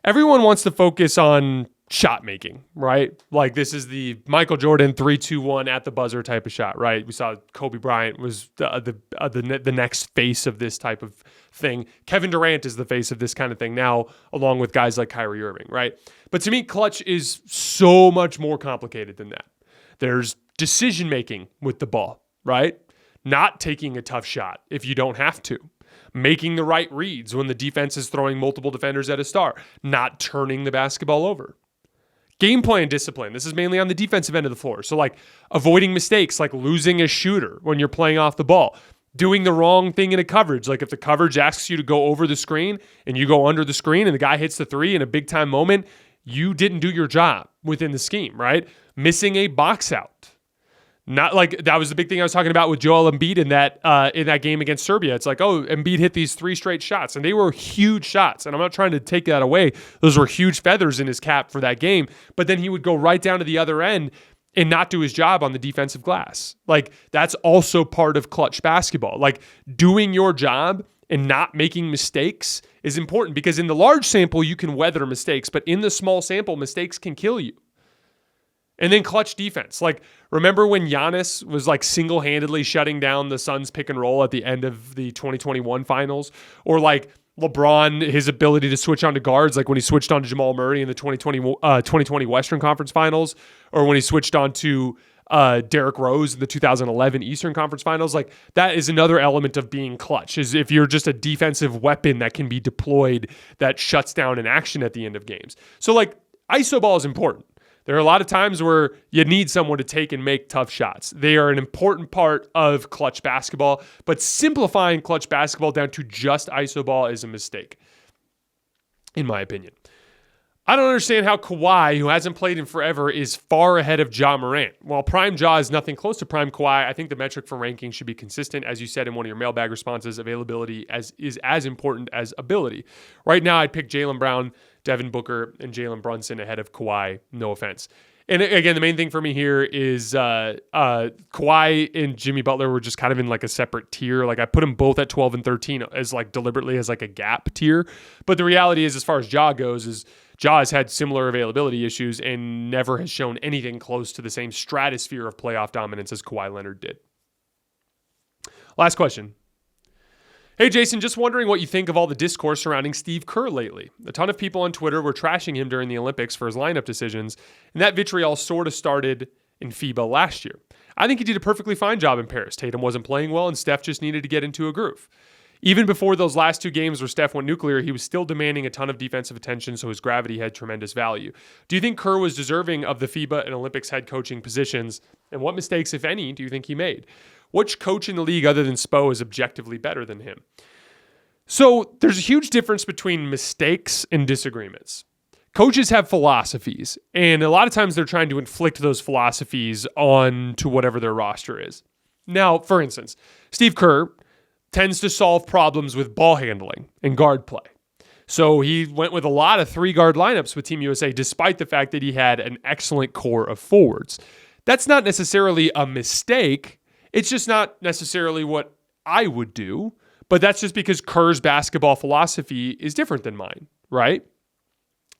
Everyone wants to focus on shot making, right? Like this is the Michael Jordan 3-2-1 at the buzzer type of shot, right? We saw Kobe Bryant was the next face of this type of thing. Kevin Durant is the face of this kind of thing now, along with guys like Kyrie Irving, right? But to me, clutch is so much more complicated than that. There's decision making with the ball, right? Not taking a tough shot if you don't have to. Making the right reads when the defense is throwing multiple defenders at a star. Not turning the basketball over. Game plan discipline. This is mainly on the defensive end of the floor. So like avoiding mistakes, like losing a shooter when you're playing off the ball. Doing the wrong thing in a coverage. Like if the coverage asks you to go over the screen and you go under the screen and the guy hits the three in a big time moment, you didn't do your job within the scheme, right? Missing a box out. Not like that was the big thing I was talking about with Joel Embiid in that game against Serbia. It's like, oh, Embiid hit these 3 straight shots, and they were huge shots. And I'm not trying to take that away. Those were huge feathers in his cap for that game. But then he would go right down to the other end and not do his job on the defensive glass. Like that's also part of clutch basketball. Like doing your job and not making mistakes is important because in the large sample, you can weather mistakes, but in the small sample, mistakes can kill you. And then clutch defense. Like, remember when Giannis was like single-handedly shutting down the Suns pick and roll at the end of the 2021 finals? Or like LeBron, his ability to switch on to guards, like when he switched on to Jamal Murray in the 2020 Western Conference Finals, or when he switched on to Derrick Rose in the 2011 Eastern Conference Finals. Like that is another element of being clutch, is if you're just a defensive weapon that can be deployed that shuts down an action at the end of games. So like iso ball is important. There are a lot of times where you need someone to take and make tough shots. They are an important part of clutch basketball, but simplifying clutch basketball down to just iso ball is a mistake, in my opinion. I don't understand how Kawhi, who hasn't played in forever, is far ahead of Ja Morant. While prime Ja is nothing close to prime Kawhi, I think the metric for ranking should be consistent. As you said in one of your mailbag responses, availability is as important as ability. Right now, I'd pick Jaylen Brown, Devin Booker, and Jalen Brunson ahead of Kawhi. No offense. And again, the main thing for me here is Kawhi and Jimmy Butler were just kind of in like a separate tier. Like I put them both at 12 and 13 as like deliberately as like a gap tier. But the reality is, as far as Ja goes, is Ja has had similar availability issues and never has shown anything close to the same stratosphere of playoff dominance as Kawhi Leonard did. Last question. Hey, Jason, just wondering what you think of all the discourse surrounding Steve Kerr lately. A ton of people on Twitter were trashing him during the Olympics for his lineup decisions, and that vitriol sort of started in FIBA last year. I think he did a perfectly fine job in Paris. Tatum wasn't playing well, and Steph just needed to get into a groove. Even before those last 2 games where Steph went nuclear, he was still demanding a ton of defensive attention, so his gravity had tremendous value. Do you think Kerr was deserving of the FIBA and Olympics head coaching positions, and what mistakes, if any, do you think he made? Which coach in the league other than Spo is objectively better than him? So there's a huge difference between mistakes and disagreements. Coaches have philosophies, and a lot of times they're trying to inflict those philosophies onto whatever their roster is. Now, for instance, Steve Kerr tends to solve problems with ball handling and guard play. So he went with a lot of 3-guard lineups with Team USA, despite the fact that he had an excellent core of forwards. That's not necessarily a mistake. It's just not necessarily what I would do, but that's just because Kerr's basketball philosophy is different than mine, right?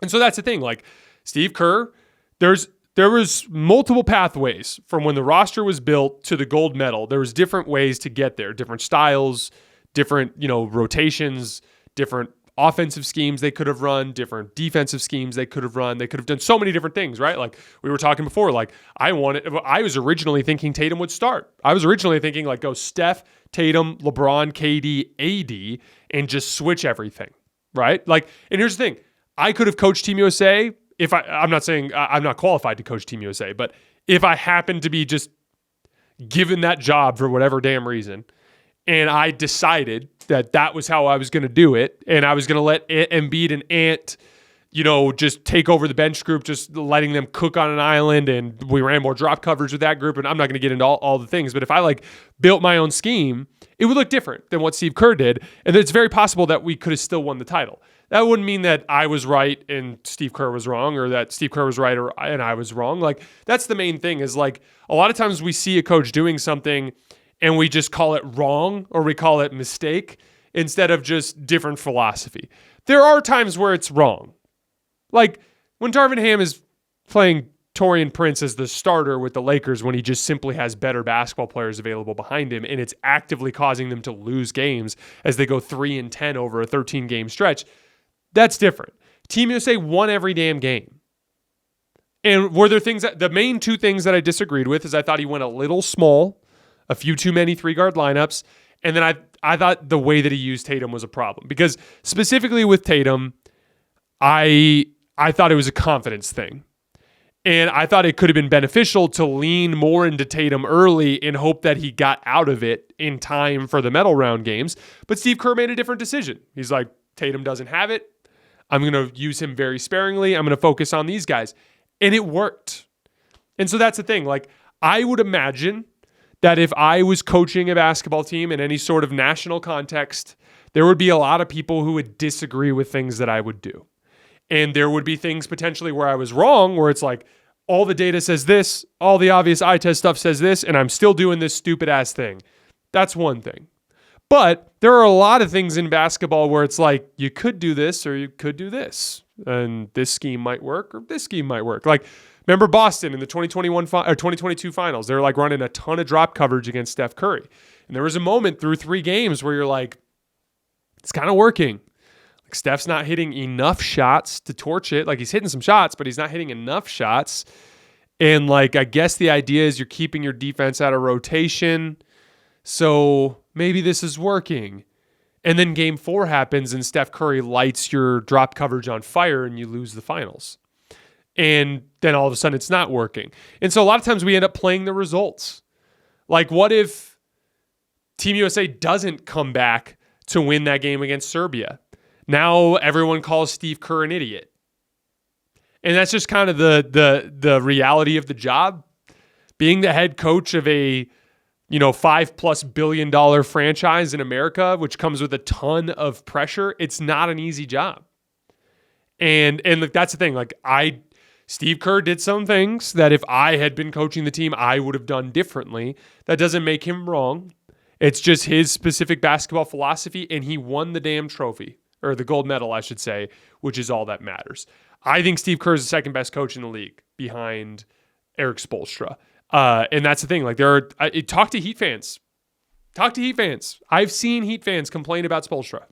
And so that's the thing. Like Steve Kerr, there was multiple pathways from when the roster was built to the gold medal. There was different ways to get there, different styles, different, rotations, different offensive schemes they could have run, different defensive schemes they could have run. They could have done so many different things, right? Like we were talking before, like I was originally thinking Tatum would start. I was originally thinking like go Steph, Tatum, LeBron, KD, AD, and just switch everything, right? Like, and here's the thing. I could have coached Team USA if I'm not saying I'm not qualified to coach Team USA, but if I happened to be just given that job for whatever damn reason, and I decided that was how I was going to do it, and I was going to let Embiid and Ant, just take over the bench group, just letting them cook on an island, and we ran more drop coverage with that group, and I'm not going to get into all the things, but if I built my own scheme, it would look different than what Steve Kerr did, and it's very possible that we could have still won the title. That wouldn't mean that I was right and Steve Kerr was wrong, or that Steve Kerr was right and I was wrong. That's the main thing is a lot of times we see a coach doing something and we just call it wrong or we call it mistake instead of just different philosophy. There are times where it's wrong. Like when Darvin Ham is playing Taurean Prince as the starter with the Lakers when he just simply has better basketball players available behind him, and it's actively causing them to lose games as they go 3-10 over a 13-game stretch. That's different. Team USA won every damn game. And were there things the main two things that I disagreed with is I thought he went a little small, a few too many 3-guard lineups, and then I thought the way that he used Tatum was a problem. Because specifically with Tatum, I thought it was a confidence thing. And I thought it could have been beneficial to lean more into Tatum early and hope that he got out of it in time for the medal round games. But Steve Kerr made a different decision. He's like, Tatum doesn't have it. I'm going to use him very sparingly. I'm going to focus on these guys. And it worked. And so that's the thing. I would imagine that if I was coaching a basketball team in any sort of national context, there would be a lot of people who would disagree with things that I would do. And there would be things potentially where I was wrong, where it's all the data says this, all the obvious eye test stuff says this, and I'm still doing this stupid ass thing. That's one thing. But there are a lot of things in basketball where it's you could do this or you could do this. And this scheme might work or this scheme might work. Remember Boston in the 2022 finals? They're running a ton of drop coverage against Steph Curry. And there was a moment through 3 games where you're it's kind of working. Steph's not hitting enough shots to torch it. He's hitting some shots, but he's not hitting enough shots. And I guess the idea is you're keeping your defense out of rotation. So maybe this is working. And then game 4 happens and Steph Curry lights your drop coverage on fire and you lose the finals. And then all of a sudden it's not working. And so a lot of times we end up playing the results. What if Team USA doesn't come back to win that game against Serbia? Now everyone calls Steve Kerr an idiot. And that's just kind of the reality of the job. Being the head coach of a $5+ billion franchise in America, which comes with a ton of pressure, it's not an easy job. And that's the thing. Steve Kerr did some things that if I had been coaching the team, I would have done differently. That doesn't make him wrong. It's just his specific basketball philosophy, and he won the damn trophy, or the gold medal, I should say, which is all that matters. I think Steve Kerr is the second best coach in the league behind Eric Spoelstra. And that's the thing. Talk to Heat fans. Talk to Heat fans. I've seen Heat fans complain about Spoelstra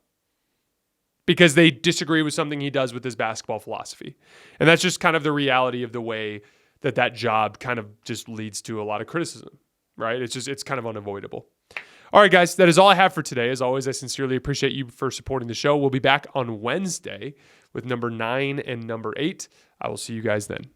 because they disagree with something he does with his basketball philosophy. And that's just kind of the reality of the way that job kind of just leads to a lot of criticism, right? It's kind of unavoidable. All right, guys, that is all I have for today. As always, I sincerely appreciate you for supporting the show. We'll be back on Wednesday with number 9 and number 8. I will see you guys then.